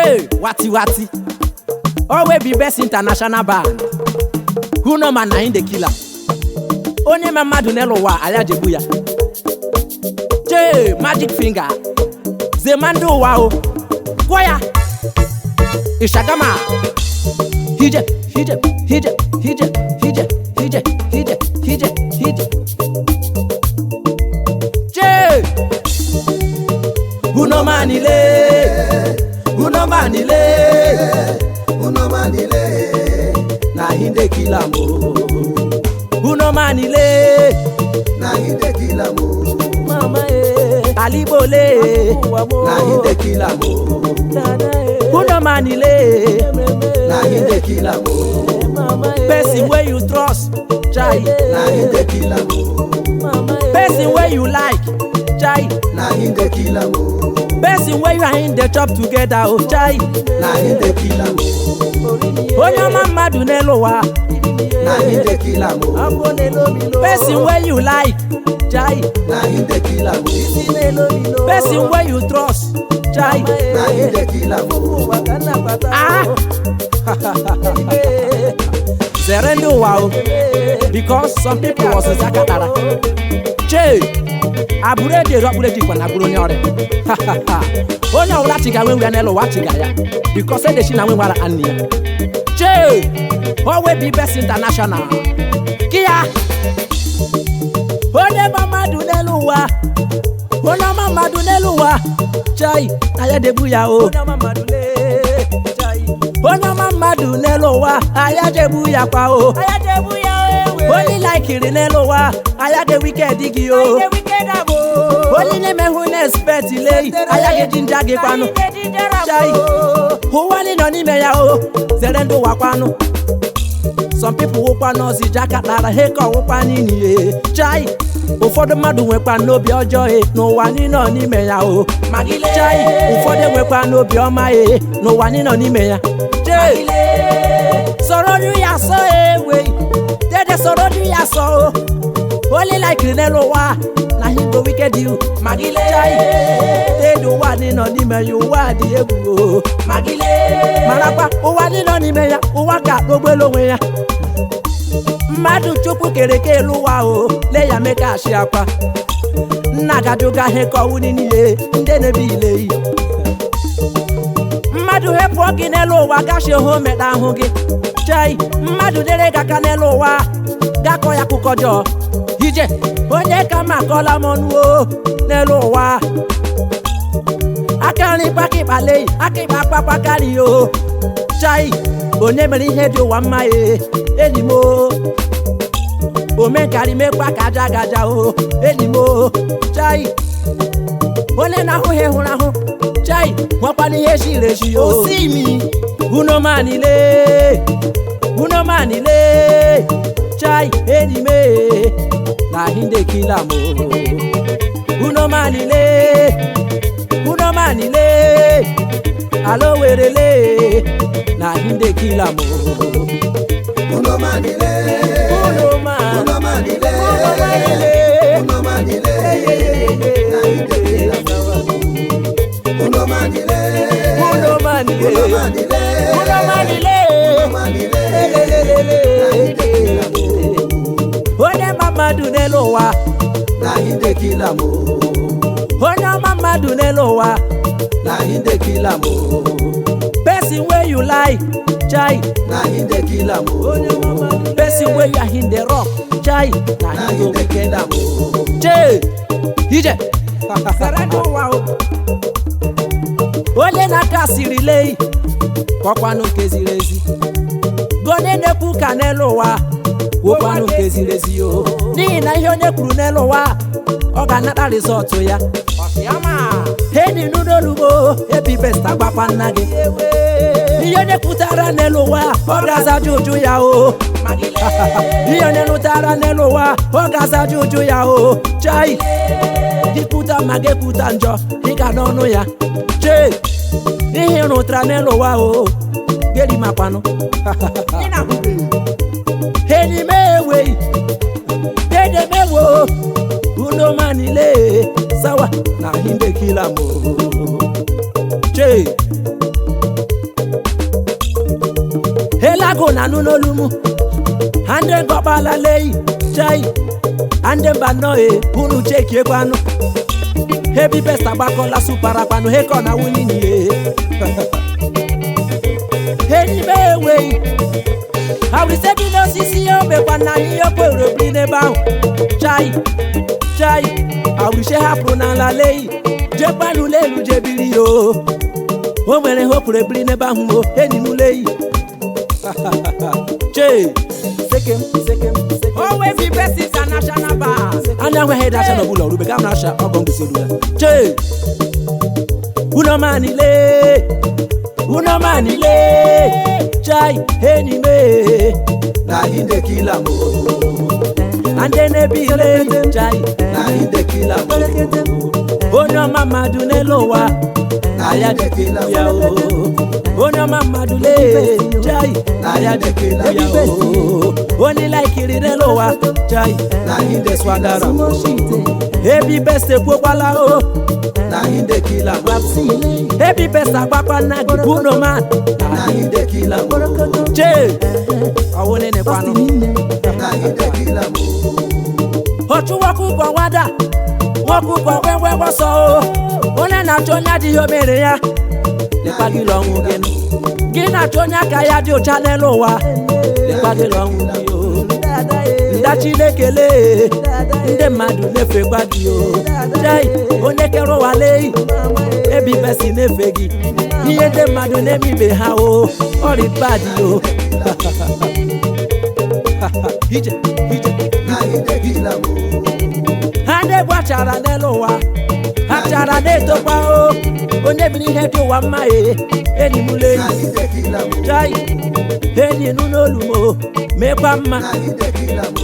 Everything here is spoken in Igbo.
Che, wati wati. Always be best international band. Who no man na in the killer. Onye mama dunelo wa aya jebuya. Che, magic finger. Zemando wa o. Kwaya. Ishagama. Hije, hije, hije, hije, hije, hije, hije, hije, hije. Che. Uno manile. Uno manile. Uno manile. Na hinde kilamo. Uno manile. Na hinde kilamo. Mama alibole. Na hinde kilamo. Uno manile. Na hinde kilamo. Person where you trust, chai. Na hinde kilamo. Person where you like, chai. Na hinde kilamo. Person where you are in the chop together, oh chai. Na hinde kilamo. Onya mama dunelo wa. Na hinde kilamo. Person where you like, chai. Na hinde kilamo. Person where you trust, chai. Na hinde kilamo. Ah. Serendo wow. Because some people was a zakatara. Che. Abure de robure di kwana guru nyore. Onya ula chiga we nelo wa chiga ya. Because they shina we wara ania. Che. Always be best international. Kia. One mama dunelo wa. Ona mama dunelo wa. Chai. Aya debuya o. Ona mama dunelo. Onya mama dunelo wa. Aya debuya kwa o. Aya debuya o. Only like it nelo wa. Aya de wicked digi o. Only name who expect delay. Aya ge jinja ge kwano. Chai. Who wali no ni me ya o. Zerendo wa kwano. Some people wo kwano si jakatara he ko wo kwani ni e. Chai. Ụfọdụ mmadụ nwekwa n'obi ọjọọ n'ụwa niile n'ime ya o. Chai. Ụfọdụ nwekwa n'obi ọma n'ụwa niile n'ime ya. Chai. Soro du ya so we. Dede soro du ya so. Only like Rinelo wa. Na he go wicked you. Magile. Chai. Dede ụwa niile n'ime ya ụwa dị egwu o. Magile. Marakwa ụwa niile n'ime ya ụwa ka ogbelo onwe ya. Mmadụ chukwu kereke elu wa o le ya meka ashi akwa nna gaduga he ko wuni niile ndị na-ebi ile yi mmadụ hepụ gị n'elu ụwa gashi ho meda ahụ gị chai mmadụ dere gaka n'elu ụwa gakọ ya akụkọ jọọ ije onye ka ma akọla m ọnụ o n'elu ụwa aka nri kpakịkpale akịkpa kpakpakari o chai onye mere ihe dị ụwa mma enyi m o omekari mekwa ka aja gaja o enyi m o chai onye na-ahụ ihe hụrụ ahụ chai nwekwana ihe shiri eshi o si mi uno manile chai enyi m na hinde kila mo uno manile alo werele na hinde kila mo Uno manile. Uno manile. Uno manile. Na hinde kilamo. Uno manile. Uno manile. Uno manile. Uno manile. Uno manile. Na hinde kilamo. Onye mama dunelo wa. Na hinde kilamo. Onye mama dunelo wa. Na hinde kilamo. Person where you like, chai. Na hinde kilamo. Person where you are in the rock, chai. Na Na hinde hinde kilamo. che. Hije. Serendo wa o. Onye na-aka siri lei. Kwakwanu keziri ezi. Gone nekwu ka n'elu ụwa. Wokwanu keziri ezi o. N'ihi na ihe onye kwuru n'elu ụwa, ọ ga-anata rizọtụ ya. Heni n'ụlọolugbo ebi best agbakwa nna gị. Ihe onye kwutara n'elu ụwa ọ ga-aza juju ya o. Ihe onye nụtara n'elu ụwa ọ ga-aza juju ya o. Chai. Dịkwuta ma ga-ekwuta njọ dịka n'ọnụ ya. Chee. Ihe nụtara n'elu ụwa o. Geri makwanụ. Heni mewe. Dede mewo. Uno manile. Sawa na hinde kilamo. Che. Ago na nunolumu ande ngobala lei chai ande mbanoe unu cheki kwanu hebi best abakola supara kwanu heko na wunini heni bewe awi sebi no sisi yo be kwana ni yo kwero bri ne ba chai awi she hapun na la lei je panu lelu je biri yo o mere hopure bri ne ba hu heni nu lei che sekem oh we be best international bar anya we head national bulo rube gam rasha ogongo sedula che uno manile chai heni me na hinde kila mo ande ne bile chai na hinde kila mo ono mama dunelowa na hinde kila mo ono mama dule chai na hinde kila mo oni like rinelowa chai na hinde swagara mo ebi best popala o na hinde kila mo ebi best agbapa na gibuno man na hinde kila mo che awone ne kwanu na hinde kila mo otu wakuko wada wakuko wewe waso one na chonya di omere ya le pagi lo nwu genu gina chonya ka ya di o channel wa le pagi lo nwu di o ndachi lekele nde madu nefe gbadi o dai onekero wale ebi besi nefegi iye nde madu nemi be ha o ori badi o hije na hinde kila mo ande bwachara nelowa achara netokwa o onebiri ihe to wa mma eni mule na hinde kila mo dai eni nunolumo mekwa mma na hinde kila mo